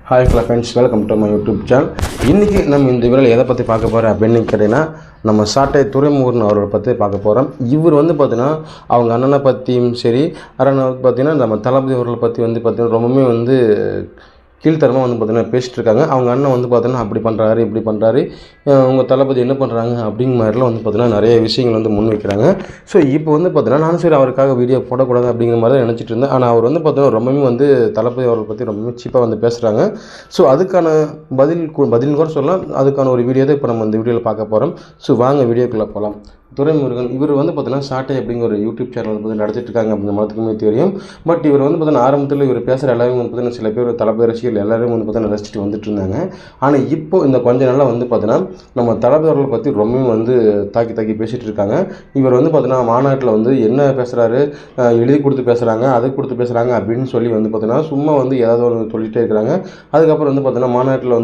Hi friends, welcome to my YouTube channel. இன்றைக்கி நம்ம இந்த வீடியோவில் எதை பற்றி பார்க்க போகிறோம் அப்படின்னு கேட்டிங்கன்னா, நம்ம சாட்டை துரைமுருகன் அவரை பற்றி பார்க்க போகிறோம். இவர் பார்த்திங்கன்னா அவங்க அண்ணனை பற்றியும் சரி, பார்த்திங்கன்னா நம்ம தளபதி அவர்களை பற்றி பார்த்திங்கன்னா ரொம்பவுமே கீழ்த்தரமாக பார்த்திங்கன்னா பேசிகிட்டு இருக்காங்க. அவங்க அண்ணன் பார்த்திங்கன்னா அப்படி பண்ணுறாரு, இப்படி பண்ணுறாரு, உங்கள் தளபதி என்ன பண்ணுறாங்க அப்படிங்கிற மாதிரிலாம் பார்த்திங்கன்னா நிறைய விஷயங்கள் முன் வைக்கிறாங்க. ஸோ இப்போ பார்த்திங்கன்னா நானும் சரி அவருக்காக வீடியோ போடக்கூடாது அப்படிங்கிற மாதிரி தான் நினச்சிட்டு இருந்தேன். ஆனால் அவர் பார்த்திங்கன்னா ரொம்பவுமே தளபதி அவர்களை பற்றி ரொம்பவே சீப்பாக பேசுகிறாங்க. ஸோ அதுக்கான பதில் கூட சொல்லலாம். அதுக்கான ஒரு வீடியோ தான் இப்போ நம்ம இந்த வீடியோவில் பார்க்க போகிறோம். ஸோ வாங்க வீடியோக்குள்ளே போகலாம். துரைமுருகன் இவர் பார்த்திங்கன்னா சாட்டை அப்படிங்கிற ஒரு யூடியூப் சேனல் நடத்திட்டு இருக்காங்க அப்படிங்கிற மனத்துக்குமே தெரியும். பட் இவர் பார்த்திங்கன்னா ஆரம்பத்தில் இவர் பேசுகிற எல்லாருமே பார்த்திங்கன்னா சில பேர் தளபதி ரசிகர்கள் எல்லாரும் பார்த்திங்கன்னா ரசிச்சுட்டு வந்துட்டு இருந்தாங்க. ஆனால் இப்போ இந்த கொஞ்ச நாளாக பார்த்திங்கன்னா நம்ம தளபதி அவர்களை பற்றி ரொம்பவே தாக்கி பேசிகிட்டு இருக்காங்க. இவர் பார்த்திங்கன்னா மாநாட்டில் என்ன பேசுகிறாரு, எழுதி கொடுத்து பேசுகிறாங்க, அதை கொடுத்து பேசுகிறாங்க அப்படின்னு சொல்லி பார்த்திங்கன்னா சும்மா ஏதாவது ஒரு சொல்லிகிட்டே இருக்கிறாங்க. அதுக்கப்புறம் பார்த்திங்கன்னா மாநாட்டில்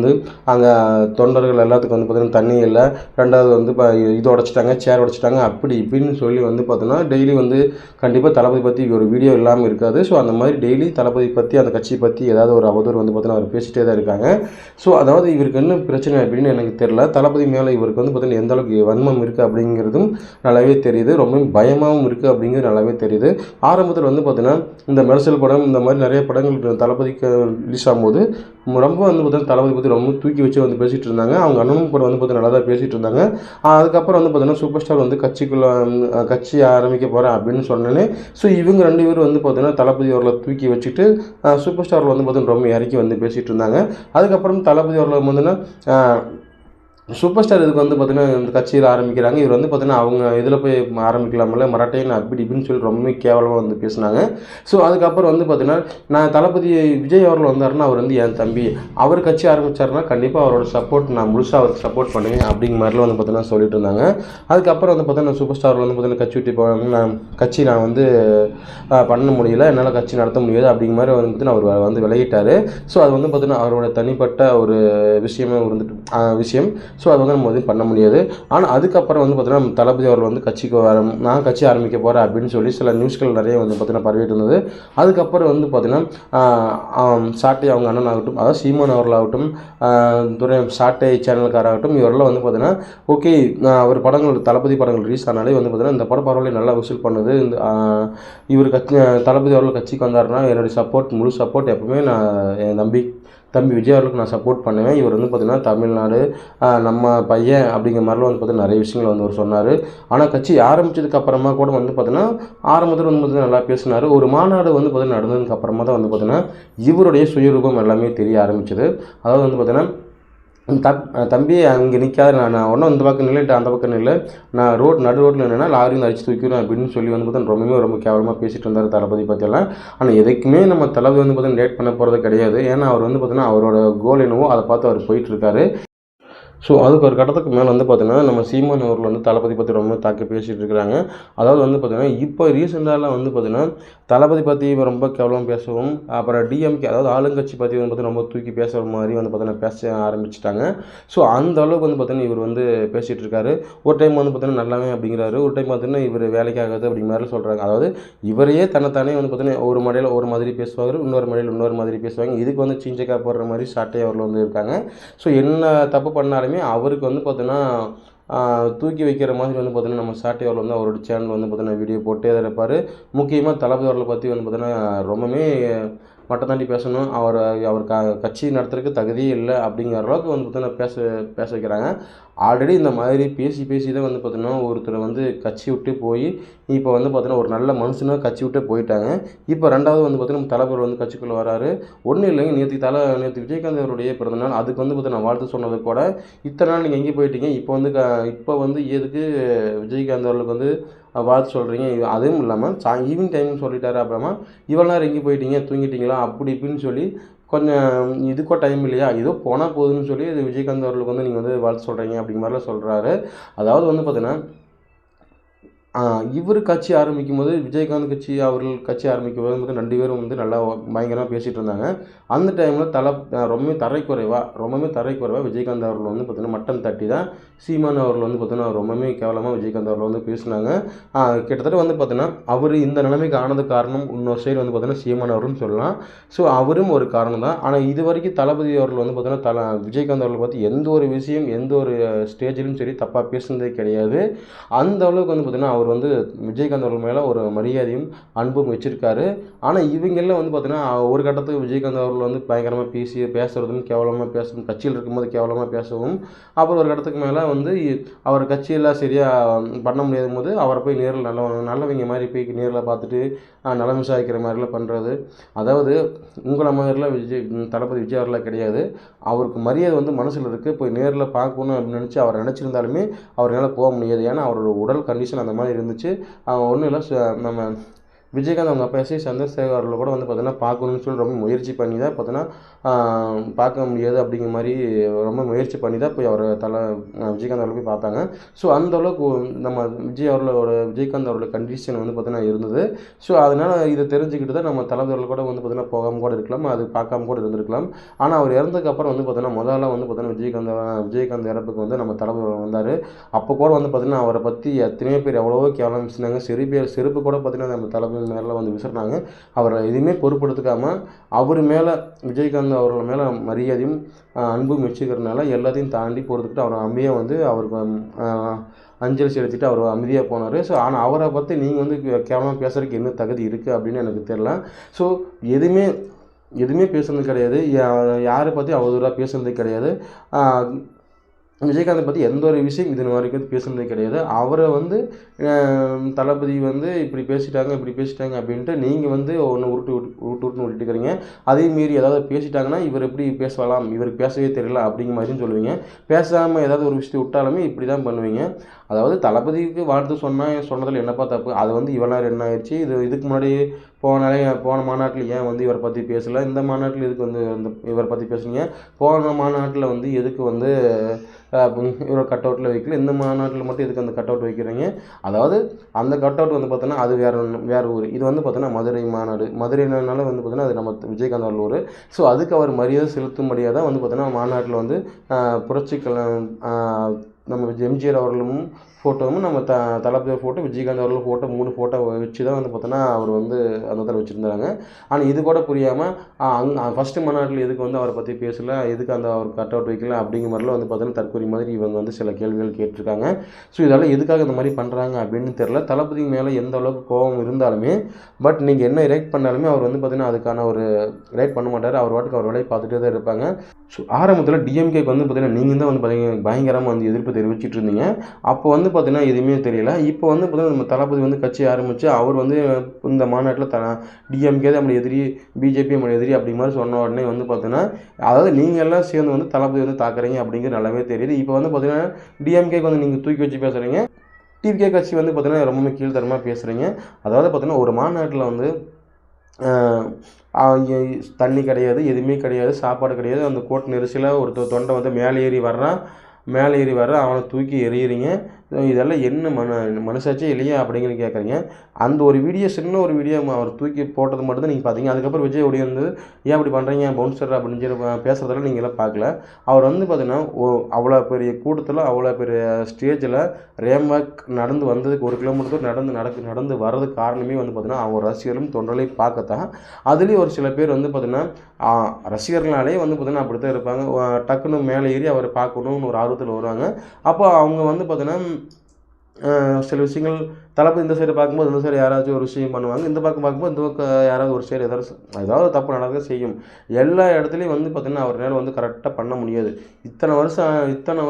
அங்கே தொண்டர்கள் எல்லாத்துக்கும் பார்த்திங்கன்னா தண்ணி இல்லை, ரெண்டாவது இது உடச்சிட்டாங்க, சேர் உடச்சிட்டாங்க, அப்படி இப்படின்னு சொல்லி பார்த்தோன்னா டெய்லி கண்டிப்பாக தளபதி பற்றி ஒரு வீடியோ இல்லாமல் இருக்காது. ஸோ அந்த மாதிரி டெய்லி தளபதி பற்றி அந்த கட்சியை பற்றி ஏதாவது ஒரு அவதூறு பார்த்தீங்கன்னா அவர் பேசிகிட்டே தான் இருக்காங்க. ஸோ அதாவது இவருக்கு என்ன பிரச்சனை அப்படின்னு எனக்கு தெரியல. தளபதி மேலே இவருக்கு பார்த்தீங்கன்னா எந்த அளவுக்கு வன்மம் இருக்குது அப்படிங்கிறதும் நல்லாவே தெரியுது. ரொம்ப பயமாகவும் இருக்குது அப்படிங்கிறது நல்லாவே தெரியுது. ஆரம்பத்தில் பார்த்தீங்கன்னா இந்த மெர்சல் படம் இந்த மாதிரி நிறைய படங்கள் தளபதிக்கு ரிலீஸ் ஆகும்போது ரொம்ப பார்த்தீங்கன்னா தளபதி பற்றி ரொம்ப தூக்கி வச்சு பேசிகிட்டு இருந்தாங்க. அவங்க அண்ணனும் கூட பார்த்தீங்கன்னா நல்லா தான் பேசிகிட்டு இருந்தாங்க. அதுக்கப்புறம் பார்த்தீங்கன்னா சூப்பர் ஸ்டார் கட்சி ஆரம்பிக்க போகிறேன் அப்படின்னு சொன்னேனே. ஸோ இவங்க ரெண்டு பேரும் பார்த்தீங்கன்னா தளபதி அவர்களை தூக்கி வச்சுட்டு சூப்பர் ஸ்டாரில் பார்த்தீங்கன்னா ரொம்ப இறக்கி பேசிகிட்டு இருந்தாங்க. அதுக்கப்புறம் தளபதி அவர்களை சூப்பர் ஸ்டார் இதுக்கு பார்த்தீங்கன்னா இந்த கட்சியில் ஆரம்பிக்கிறாங்க. இவர் பார்த்தீங்கன்னா அவங்க இதில் போய் ஆரம்பிக்கலாமில்ல, மராட்டைன்னு அப்படி இப்படின்னு சொல்லி ரொம்ப கேவலமாக பேசினாங்க. ஸோ அதுக்கப்புறம் பார்த்தீங்கன்னா நான் தளபதி விஜய் அவர்கள் வந்தாருன்னா அவர் என் தம்பி, அவர் கட்சி ஆரம்பித்தாருன்னா கண்டிப்பாக அவரோட சப்போர்ட் நான் முழுசாக அவருக்கு சப்போர்ட் பண்ணுவேன் அப்படிங்கிற மாதிரிலாம் பார்த்தீங்கன்னா சொல்லிட்டு இருந்தாங்க. அதுக்கப்புறம் பார்த்தீங்கன்னா சூப்பர் ஸ்டார் பார்த்தீங்கன்னா கட்சி விட்டு போவாங்க, கட்சி நான் பண்ண முடியல, என்னால் கட்சி நடத்த முடியாது அப்படிங்கிற மாதிரி பார்த்தீங்கன்னா அவர் விலகிட்டார். ஸோ அது பார்த்தீங்கன்னா அவரோட தனிப்பட்ட ஒரு விஷயம். ஸோ அது நம்ம பண்ண முடியாது. ஆனால் அதுக்கப்புறம் பார்த்தீங்கன்னா தளபதி அவர்கள் கட்சிக்கு நான் கட்சி ஆரம்பிக்க போகிறேன் அப்படின்னு சொல்லி சில நியூஸ்கள் நிறைய பார்த்தீங்கன்னா பரவிட்டு இருந்தது. அதுக்கப்புறம் பார்த்தீங்கன்னா சாட்டை அவங்க அண்ணன் ஆகட்டும், அதாவது சீமான் அவர்களாகட்டும், சாட்டை சேனல்காராகட்டும், இவரெல்லாம் பார்த்தீங்கன்னா ஓகே அவர் படங்கள் தளபதி படங்கள் ரிலீஸ் ஆனாலே பார்த்தீங்கன்னா இந்த படம் பரவாயில்ல நல்லா வசூல் பண்ணுது, இவர் தளபதி அவர்கள் கட்சிக்கு வந்தாருன்னா என்னுடைய சப்போர்ட் முழு சப்போர்ட் எப்பவுமே நான் என் தம்பி விஜய் அவர்களுக்கு நான் சப்போர்ட் பண்ணுவேன். இவர் பார்த்தீங்கன்னா தமிழ்நாடு நம்ம பையன் அப்படிங்கிற மாதிரிலாம் பார்த்தீங்கன்னா நிறைய விஷயங்கள் அவர் சொன்னார். ஆனால் கட்சி ஆரம்பித்ததுக்கு அப்புறமா கூட பார்த்தீங்கன்னா ஆரம்பத்தில் பார்த்தீங்கன்னா நல்லா பேசினார். ஒரு மாநாடு பார்த்தீங்கன்னா நடந்ததுக்கு அப்புறமா தான் பார்த்தீங்கன்னா இவருடைய சுயரூபம் எல்லாமே தெரிய ஆரம்பிச்சது. அதாவது பார்த்தீங்கன்னா தம்பி அங்கே நிற்காத, நான் ஒன்றும் இந்த பக்கம் நில்லை அந்த பக்கம் நில்லை, நான் நடு ரோட்டில் என்னென்னா லாரியும் அடிச்சு தூக்கிடும் அப்படின்னு சொல்லி பார்த்தீங்கன்னா ரொம்ப கேவலமாக பேசிகிட்டு இருந்தார் தளபதி பற்றியெல்லாம். ஆனால் எதுக்குமே நம்ம தளபதி பார்த்தீங்கன்னா லேட் பண்ண போகிறது கிடையாது. ஏன்னா அவர் பார்த்தீங்கன்னா அவரோட கோல் என்னவோ அதை பார்த்து அவர் போயிட்டுருக்காரு. ஸோ அதுக்கு ஒரு கட்டத்துக்கு மேலே பார்த்தீங்கன்னா நம்ம சீமான் அவர்கள் தளபதி பற்றி ரொம்ப தாக்கி பேசிகிட்டு இருக்கிறாங்க. அதாவது பார்த்தீங்கன்னா இப்போ ரீசெண்டாலாம் பார்த்தீங்கன்னா தளபதி பற்றி ரொம்ப கேவலம் பேசவும், அப்புறம் டிஎம்கே அதாவது ஆளுங்கட்சி பற்றி பார்த்தீங்கன்னா ரொம்ப தூக்கி பேசுகிற மாதிரி பார்த்தீங்கன்னா பேச ஆரம்பிச்சிட்டாங்க. ஸோ அந்த அளவுக்கு பார்த்தீங்கன்னா இவர் பேசிகிட்டு இருக்காரு. ஒரு டைம் பார்த்தீங்கன்னா நல்லாவே அப்படிங்கிறாரு, ஒரு டைம் பார்த்தீங்கன்னா இவர் வேலைக்கு ஆகாது அப்படிங்கிற மாதிரி சொல்கிறாங்க. அதாவது இவரையே தன்னைத்தானே பார்த்தீங்கன்னா ஒரு மடையில் ஒரு மாதிரி பேசுவார், இன்னொரு மடையில் இன்னொரு மாதிரி பேசுவாங்க. இதுக்கு சீஞ்சக்கா போடுற மாதிரி சாட்டை அவர்கள் இருக்காங்க. ஸோ என்ன தப்பு பண்ணாலும் அவருக்கு பார்த்தீங்கன்னா தூக்கி வைக்கிற மாதிரி பார்த்தீங்கன்னா நம்ம சாட்டை அவர்கள் அவரோட சேனல் பார்த்தீங்கன்னா வீடியோ போட்டே தான் இருப்பார். முக்கியமாக தளபதி அவர்களை பற்றி பார்த்தீங்கன்னா ரொம்பவே மட்டம் தாண்டி பேசணும், அவர் கட்சி நடத்துறதுக்கு தகுதியே இல்லை அப்படிங்கிற அளவுக்கு பார்த்தீங்கன்னா பேச வைக்கிறாங்க. ஆல்ரெடி இந்த மாதிரி பேசி தான் பார்த்தீங்கன்னா ஒருத்தர் கட்சி விட்டு போய் இப்போ பார்த்தீங்கன்னா ஒரு நல்ல மனுஷனாக கட்சி விட்டு போயிட்டாங்க. இப்போ ரெண்டாவது பார்த்தீங்கன்னா நம்ம தளபதி கட்சிக்குள்ளே வராரு. ஒன்றும் இல்லைங்க, நேற்று விஜயகாந்த் அவருடைய பிறந்தநாள், அதுக்கு பார்த்தீங்கன்னா வாழ்த்து சொன்னது கூட இத்தனை நாள் நீங்கள் எங்கே போயிட்டீங்க, இப்போ எதுக்கு விஜயகாந்த் அவர்களுக்கு வாழ்த்து சொல்கிறீங்க, அதுவும் இல்லாமல் ஈவினிங் டைம்னு சொல்லிட்டாரு. அப்புறமா இவ்வளோ நேரம் எங்கே போயிட்டீங்க, தூங்கிட்டீங்களா அப்படி இப்படின்னு சொல்லி கொஞ்சம் இதுக்கோ டைம் இல்லையா, ஏதோ போனால் போகுதுன்னு சொல்லி இது விஜயகாந்த் அவர்களுக்கு நீங்கள் வாழ்த்து சொல்கிறீங்க அப்படிங்கிற மாதிரிலாம் சொல்கிறாரு. அதாவது பார்த்தீங்கன்னா இவர் கட்சி ஆரம்பிக்கும்போது விஜயகாந்த் கட்சி அவர்கள் கட்சி ஆரம்பிக்கும்போது வந்து 2 பேரும் வந்து நல்லா பயங்கரமாக பேசிகிட்டு இருந்தாங்க. அந்த டைமில் ரொம்பவுமே தரைக்குறைவா விஜயகாந்த் அவர்கள் வந்து பார்த்தீங்கன்னா மட்டம் தட்டி தான் சீமான் அவர்கள் வந்து பார்த்தீங்கன்னா ரொம்பவுமே கேவலமாக விஜயகாந்த் அவர்கள் வந்து பேசினாங்க. கிட்டத்தட்ட வந்து பார்த்தீங்கன்னா அவர் இந்த நிலைமைக்கு ஆனதுக்கு காரணம் இன்னொரு சைடு வந்து பார்த்தீங்கன்னா சீமான் அவர்கள்னு சொல்லலாம். ஸோ அவரும் ஒரு காரணம் தான். ஆனால் இதுவரைக்கும் தளபதி அவர்கள் வந்து பார்த்தீங்கன்னா விஜயகாந்த் அவர்களை பார்த்து எந்த ஒரு விஷயம் எந்த ஒரு ஸ்டேஜிலும் சரி தப்பாக பேசுனதே கிடையாது. அந்த அளவுக்கு வந்து பார்த்தீங்கன்னா அவர் வந்து விஜயகாந்த் அவர்கள் மேலே ஒரு மரியாதையும் அன்பும் வச்சுருக்காரு. ஆனால் இவங்கெல்லாம் வந்து பார்த்தீங்கன்னா ஒரு கட்டத்துக்கு விஜயகாந்த் அவர்கள் வந்து பயங்கரமாக பேசுகிறதும் கேவலமாக பேசவும் கட்சியில் இருக்கும்போது கேவலமாக பேசவும் அப்புறம் ஒரு கட்டத்துக்கு மேலே வந்து அவர் கட்சியெல்லாம் சரியாக பண்ண முடியாத போது அவரை போய் நேரில் நல்லவங்க மாதிரி போய் நேரில் பார்த்துட்டு நலம் விசாரிக்கிற மாதிரிலாம் பண்ணுறது. அதாவது உங்களை மாதிரிலாம் தளபதி விஜய் அவர்களாக கிடையாது. அவருக்கு மரியாதை வந்து மனசில் இருக்குது. போய் நேரில் பார்க்கணும் அப்படின்னு நினச்சி அவர் நினச்சிருந்தாலுமே அவரால் போக முடியாது. ஏன்னா அவரோட உடல் கண்டிஷன் அந்த மாதிரி இருந்துச்சு. ஒன்றும் இல்லை நம்ம விஜயகாந்த் அவங்க அப்பா எஸ்.ஏ. சந்திரசேகர் அவர்களை கூட வந்து பார்த்தீங்கன்னா பார்க்கணுன்னு சொல்லி ரொம்ப முயற்சி பண்ணி தான் பார்த்தீங்கன்னா பார்க்க முடியாது அப்படிங்கிற மாதிரி ரொம்ப முயற்சி பண்ணி தான் போய் அவர் விஜயகாந்த் அவர்களை போய் பார்த்தாங்க. ஸோ அந்த அளவுக்கு நம்ம விஜயகாந்த் அவரோட கண்டிஷன் வந்து பார்த்தீங்கன்னா இருந்தது. ஸோ அதனால் இதை தெரிஞ்சுக்கிட்டு தான் நம்ம தலைவர்கள் கூட வந்து பார்த்தீங்கன்னா போகாமல் கூட இருக்கலாம், அது பார்க்காம கூட இருந்திருக்கலாம். ஆனால் அவர் இறந்ததுக்கப்புறம் வந்து பார்த்தீங்கன்னா முதல்ல வந்து பார்த்தீங்கன்னா விஜயகாந்த் இறப்புக்கு வந்து நம்ம தலைவர் வந்தார். அப்போ கூட வந்து பார்த்தீங்கன்னா அவரை பற்றி எத்தனையோ பேர் எவ்வளவோ கேவலம் பேசினாங்க. செருப்பு கூட பார்த்தீங்கன்னா நம்ம தலைவர் மேலே வந்து விசிறினாங்க. அவரை எதுவுமே பொருட்படுத்திக்காமல் அவர் மேலே விஜயகாந்த் அவர்கள் மேலே மரியாதையும் அன்பும் வச்சுக்கிறதுனால எல்லாத்தையும் தாண்டி போகிறதுக்கிட்டு அவர் அமைதியாக வந்து அவருக்கு அஞ்சலி செலுத்திட்டு அவர் அமைதியாக போனார். ஸோ ஆனால் அவரை பற்றி நீங்கள் வந்து கேவலமாக பேசுகிறதுக்கு என்ன தகுதி இருக்குது அப்படின்னு எனக்கு தெரியல. ஸோ எதுவுமே பேசுனது கிடையாது. யாரை பற்றி அவதூறாக பேசுனது கிடையாது. விஜயகாந்தை பற்றி எந்த ஒரு விஷயம் இது வரைக்கும் பேசுனதே கிடையாது. அவரை வந்து தளபதி வந்து இப்படி பேசிட்டாங்க அப்படின்ட்டு நீங்கள் வந்து ஒன்று உருட்டுன்னு விட்டுக்கிறீங்க. அதே மீறி ஏதாவது பேசிட்டாங்கன்னா இவர் எப்படி பேசலாம், இவருக்கு பேசவே தெரியல அப்படிங்கிற மாதிரியும் சொல்லுவீங்க. பேசாமல் ஏதாவது ஒரு விஷயத்தை விட்டாலுமே இப்படி தான் பண்ணுவீங்க. அதாவது தளபதிக்கு வாழ்த்து சொன்னதில் என்னப்பா தப்பு? அது வந்து இவ்வளோ நேரம் என்ன ஆயிடுச்சு? இதுக்கு முன்னாடி போன மாநாட்டில் ஏன் வந்து இவரை பற்றி பேசலை? இந்த மாநாட்டில் எதுக்கு வந்து இவரை பற்றி பேசுனீங்க? போன மாநாட்டில் வந்து எதுக்கு வந்து இவரை கட் அவுட்டில் வைக்கல? இந்த மாநாட்டில் மட்டும் எதுக்கு அந்த கட் அவுட் வைக்கிறீங்க? அதாவது அந்த கட் அவுட் வந்து பார்த்தோன்னா அது வேறு ஊர். இது வந்து பார்த்தோன்னா மதுரை மாநாடு. மதுரைனால வந்து பார்த்தோன்னா அது நம்ம விஜயகாந்த் அவர்கள் ஊர். ஸோ அதுக்கு அவர் மரியாதை செலுத்தும்படியாக தான் வந்து பார்த்தோன்னா மாநாட்டில் வந்து நம்ம எம்ஜிஆர் அவர்களும் ஃபோட்டோவும் நம்ம தளபதி ஃபோட்டோ, விஜயகாந்த் அவர்கள் ஃபோட்டோ 3 ஃபோட்டோ வச்சு தான் வந்து பார்த்தோன்னா அவர் வந்து அந்த இடத்துல வச்சுருந்தாங்க. ஆனால் இது கூட புரியாமல் ஃபஸ்ட்டு மாநாட்டில் எதுக்கு வந்து அவரை பற்றி பேசலை, எதுக்கு அவர் கட் அவுட் வைக்கல அப்படிங்கிற மாதிரிலாம் வந்து பார்த்தோன்னா தற்கொலை மாதிரி இவங்க வந்து சில கேள்விகள் கேட்டிருக்காங்க. ஸோ இதெல்லாம் எதுக்காக இந்த மாதிரி பண்ணுறாங்க அப்படின்னு தெரில. தளபதி மேலே எந்த அளவுக்கு கோபம் இருந்தாலுமே பட் நீங்கள் என்ன ரியாக்ட் பண்ணாலுமே அவர் வந்து பார்த்தீங்கன்னா அதுக்கான ஒரு ரியாக்ட் பண்ண மாட்டார். அவர் வாட்டுக்கு அவர் வேலையை பார்த்துட்டே தான் இருப்பாங்க. ஸோ ஆரம்பத்தில் டிஎம்கேக்கு வந்து பார்த்தீங்கன்னா நீங்கள் தான் வந்து பார்த்தீங்கன்னா பயங்கரமாக வந்து எதிர்ப்பு தெரிவிச்சிட்டு இருந்தீங்க. அப்போ வந்து பார்த்தீங்கன்னா எதுவுமே தெரியல. இப்போ வந்து பார்த்தீங்கன்னா நம்ம தளபதி வந்து கட்சி ஆரம்பித்து அவர் வந்து இந்த மாநாட்டில் டிஎம்கே தான் நம்மளுடைய எதிரி, பிஜேபி நம்மளுடைய எதிரி அப்படி மாதிரி சொன்ன உடனே வந்து பார்த்தீங்கன்னா அதாவது நீங்கள் எல்லாம் சேர்ந்து வந்து தளபதி வந்து தாக்குறீங்க அப்படிங்கிறது நல்லாவே தெரியுது. இப்போ வந்து பார்த்தீங்கன்னா டிஎம்கேக்கு வந்து நீங்கள் தூக்கி வச்சு பேசுகிறீங்க. டிவிகே கட்சி வந்து பார்த்தீங்கன்னா ரொம்பவே கீழ்த்தரமாக பேசுகிறீங்க. அதாவது பார்த்தீங்கன்னா ஒரு மாநாட்டில் வந்து தண்ணி கிடையாது, எதுவுமே கிடையாது, சாப்பாடு கிடையாது. அந்த கூட்ட நெரிசலில் ஒருத்தர் தொண்டை வந்து மேலே ஏறி வர்றான், அவனை தூக்கி எறிகிறீங்க. இதெல்லாம் என்ன மனசாட்சியே இல்லையா அப்படிங்கிற கேட்குறீங்க. அந்த ஒரு வீடியோ, சின்ன ஒரு வீடியோ அவர் தூக்கி போட்டது மட்டும்தான் நீங்கள் பார்த்தீங்க. அதுக்கப்புறம் விஜய் ஓடி வந்து ஏன் அப்படி பண்ணுறீங்க பவுன்சர் அப்படின்னு சொல்லி பேசுகிறதெல்லாம் நீங்கள் எல்லாம் பார்க்கல. அவர் வந்து பார்த்தீங்கன்னா அவ்வளோ பெரிய கூட்டத்தில், அவ்வளோ பெரிய ஸ்டேஜில் ரேம்வாக் நடந்து வந்ததுக்கு 1 கிலோமீட்டர் நடந்து வர்றதுக்கு காரணமே வந்து பார்த்தீங்கன்னா அவங்க ரசிகர்களும் தொண்டர்களையும் பார்க்கத்தான். அதுலேயும் ஒரு சில பேர் வந்து பார்த்தீங்கன்னா ரசிகர்களாலே வந்து பார்த்தீங்கன்னா அப்படி தான் இருப்பாங்க. டக்குன்னு மேலே ஏறி அவரை பார்க்கணுன்னு ஒரு ஆர்வத்தில் வருவாங்க. அப்போ அவங்க வந்து பார்த்தீங்கன்னா சில விஷயங்கள் தளபதி இந்த சைடு பார்க்கும்போது இந்த சைடு யாராச்சும் ஒரு விஷயம் பண்ணுவாங்க, இந்த பக்கம் பார்க்கும்போது இந்த பக்கம் யாராவது ஒரு சைடு ஏதாவது தப்பு நடக்க செய்யும். எல்லா இடத்துலையும் வந்து பார்த்திங்கன்னா அவரால் வந்து கரெக்டாக பண்ண முடியாது. இத்தனை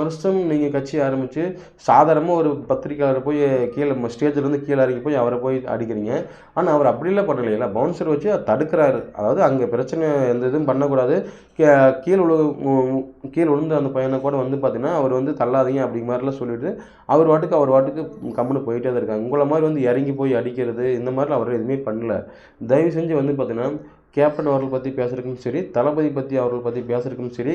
வருஷம் நீங்கள் கட்சி ஆரம்பித்து சாதாரணமாக ஒரு பத்திரிக்கையாளர் போய் ஸ்டேஜிலேருந்து கீழே இறங்கி போய் அவரை போய் அடிக்கிறீங்க. ஆனால் அவர் அப்படிலாம் பண்ணலையில, பவுன்சர் வச்சு தடுக்கிறாரு. அதாவது அங்கே பிரச்சனை எந்த இதுவும் பண்ணக்கூடாது. கீழே விழுந்து அந்த பையனை கூட வந்து பார்த்திங்கன்னா அவர் வந்து தள்ளாதீங்க அப்படிங்கிற மாதிரிலாம் சொல்லிவிட்டு அவர் வாட்டுக்கு கம்முன்னு போயிட்டே தான் இருக்காங்க. உங்களை மாதிரி வந்து இறங்கி போய் அடிக்கிறது இந்த மாதிரிலாம் அவர் எதுவுமே பண்ணல. தயவு செஞ்சு வந்து பார்த்தீங்கன்னா கேப்டன் அவர்கள் பற்றி பேசுகிறதுக்கும் சரி, தளபதி பற்றி அவர்கள் பற்றி பேசுகிறதுக்கும் சரி,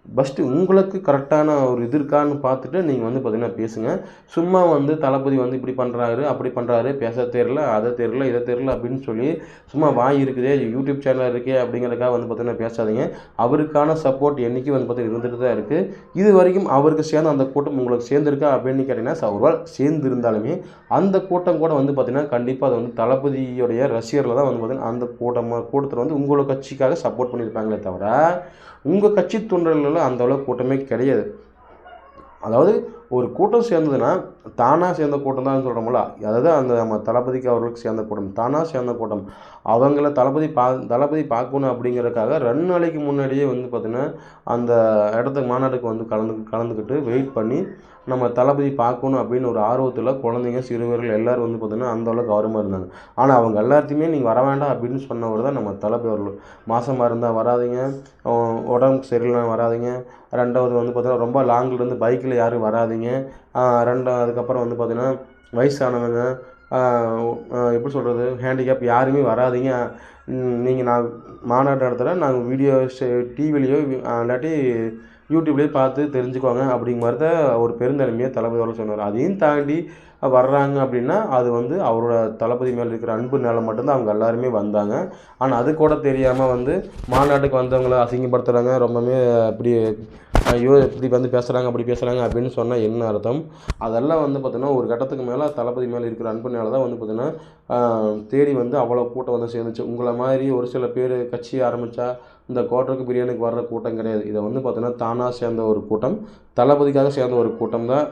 ஃபஸ்ட்டு உங்களுக்கு கரெக்டான ஒரு இது இருக்கான்னு பார்த்துட்டு நீங்கள் வந்து பார்த்தீங்கன்னா பேசுங்க. சும்மா வந்து தளபதி வந்து இப்படி பண்ணுறாரு, அப்படி பண்ணுறாரு, பேச தெரியல, அதை தெரியல, இதை தெரியல அப்படின்னு சொல்லி சும்மா வாய் இருக்குதே, யூடியூப் சேனல் இருக்கே அப்படிங்கிறதுக்காக வந்து பார்த்தீங்கன்னா பேசாதீங்க. அவருக்கான சப்போர்ட் என்றைக்கும் வந்து பார்த்தீங்கன்னா இருந்துட்டு தான் இருக்குது. இது வரைக்கும் அவருக்கு சேர்ந்த அந்த கூட்டம் உங்களுக்கு சேர்ந்துருக்கா அப்படின்னு கேட்டிங்கன்னா, ஒருவேளை சேர்ந்திருந்தாலுமே அந்த கூட்டம் கூட வந்து பார்த்தீங்கன்னா கண்டிப்பாக அது வந்து தளபதியுடைய ரசிகர்கள் தான் வந்து பார்த்தீங்கன்னா அந்த கூட்டத்தில் வந்து உங்களோட கட்சிக்காக சப்போர்ட் பண்ணியிருப்பாங்களே தவிர, உங்கள் கட்சி தொண்டர்கள்லாம் அந்த அளவுக்கு கூட்டமே கிடையாது. அதாவது ஒரு கூட்டம் சேர்ந்ததுன்னா, தானா சேர்ந்த கூட்டம் தான் சொல்கிறோம்ல, அதாவது அந்த நம்ம தளபதிக்கு அவர்களுக்கு சேர்ந்த கூட்டம், தானா சேர்ந்த கூட்டம். அவங்கள தளபதி பார்க்கணும் அப்படிங்கிறதுக்காக 2 நாளைக்கு முன்னாடியே வந்து பார்த்தீங்கன்னா, அந்த இடத்துக்கு மாநாட்டுக்கு வந்து கலந்துக்கிட்டு வெயிட் பண்ணி, நம்ம தளபதி பார்க்கணும் அப்படின்னு ஒரு ஆர்வத்தில் குழந்தைங்க, சிறுவர்கள் எல்லோரும் வந்து பார்த்தீங்கன்னா, அந்த அளவுக்கு ஆர்வமாக இருந்தாங்க. ஆனால் அவங்க எல்லாத்தையுமே நீங்கள் வர வேண்டாம் அப்படின்னு சொன்னவர் தான் நம்ம தளபதி அவர்கள். மாசமா இருந்தால் வராதீங்க, உடம்புக்கு சரியில்லைனா வராதீங்க. 2வது வந்து பார்த்தீங்கன்னா, ரொம்ப லாங்லேருந்து பைக்கில் யாரும் வராதீங்க. அதுக்கப்புறம் வந்து பார்த்தீங்கன்னா, வயசானவங்க, எப்படி சொல்கிறது, ஹேண்டிகேப் யாருமே வராதீங்க. நீங்கள் நான் மாநாடு நடத்துகிறேன், நாங்கள் வீடியோ டிவிலேயோ இல்லாட்டி யூடியூப்லேயே பார்த்து தெரிஞ்சுக்கோங்க அப்படிங்கிற மாதிரி தான் ஒரு பெருந்தன்மையை தளபதி அவர்கள் சொன்னார். அதையும் தாண்டி வர்றாங்க அப்படின்னா, அது வந்து அவரோட தளபதி மேலே இருக்கிற அன்புனால மட்டும்தான் அவங்க எல்லாருமே வந்தாங்க. ஆனால் அது கூட தெரியாமல் வந்து மாநாட்டுக்கு வந்தவங்கள அசிங்கப்படுத்துகிறாங்க, ரொம்பவே அப்படி ஐயோ இப்படி வந்து பேசுகிறாங்க, அப்படி பேசுகிறாங்க அப்படின்னு சொன்னால் என்ன அர்த்தம்? அதெல்லாம் வந்து பார்த்தீங்கன்னா, ஒரு கட்டத்துக்கு மேலே தளபதி மேலே இருக்கிற அன்புனால தான் வந்து பார்த்தீங்கன்னா, தேடி வந்து அவ்வளோ கூட்டம் வந்து சேர்ந்துச்சு. உங்களை மாதிரி ஒரு சில பேர் கட்சி ஆரம்பித்தா இந்த குவார்ட்டருக்கு பிரியாணிக்கு வர்ற கூட்டம் கிடையாது. இதை வந்து பார்த்தீங்கன்னா, தானாக சேர்ந்த ஒரு கூட்டம், தளபதிக்காக சேர்ந்த ஒரு கூட்டம் தான்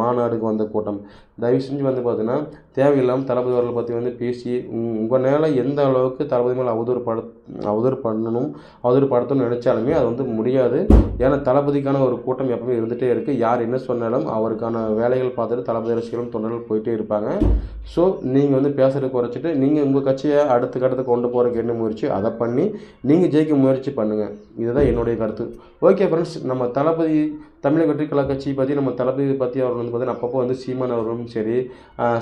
மாநாடுக்கு வந்த கூட்டம். தயவு செஞ்சு வந்து பார்த்தீங்கன்னா, தேவையில்லாமல் தளபதி அவர்களை பற்றி வந்து பேசி உங்கள் மேலே எந்த அளவுக்கு தளபதி மேலே அவதூறுபடுத்தணும்னு நினச்சாலுமே அது வந்து முடியாது. ஏன்னா தளபதிக்கான ஒரு கூட்டம் எப்பவுமே இருந்துகிட்டே இருக்குது. யார் என்ன சொன்னாலும் அவருக்கான வேலைகள் பார்த்துட்டு தளபதி ரசிகர்களும் தொண்டர்கள் போயிட்டே இருப்பாங்க. ஸோ நீங்கள் வந்து பேசுகிறத குறைச்சிட்டு நீங்கள் உங்கள் கட்சியை அடுத்த கட்டத்துக்கு கொண்டு போகிறதுக்கு என்ன முயற்சி அதை பண்ணி நீங்கள் ஜெயிக்க முயற்சி பண்ணுங்கள். இதுதான் என்னுடைய கருத்து. ஓகே ஃப்ரெண்ட்ஸ், நம்ம தளபதி தமிழக வெற்றிக் கழக கட்சியை பற்றி நம்ம தளபதி பற்றி அவர் வந்து பார்த்தீங்கன்னா அப்பப்போ வந்து சீமான் அவர்களும் சரி,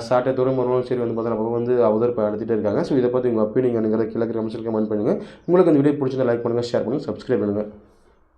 சாட்டை துரைமுருகனும் சரி வந்து பார்த்தீங்கன்னா அப்பப்போ வந்து அவதூறு நடத்திட்டே இருக்காங்க. ஸோ இதை பற்றி உங்கள் ஒப்பீனியன் கீழே கமெண்ட்ஸில் கமெண்ட் பண்ணுங்கள். உங்களுக்கு இந்த வீடியோ பிடிச்சிருந்தா லைக் பண்ணுங்கள், ஷேர் பண்ணுங்கள், சப்ஸ்கிரைப் பண்ணுங்கள்.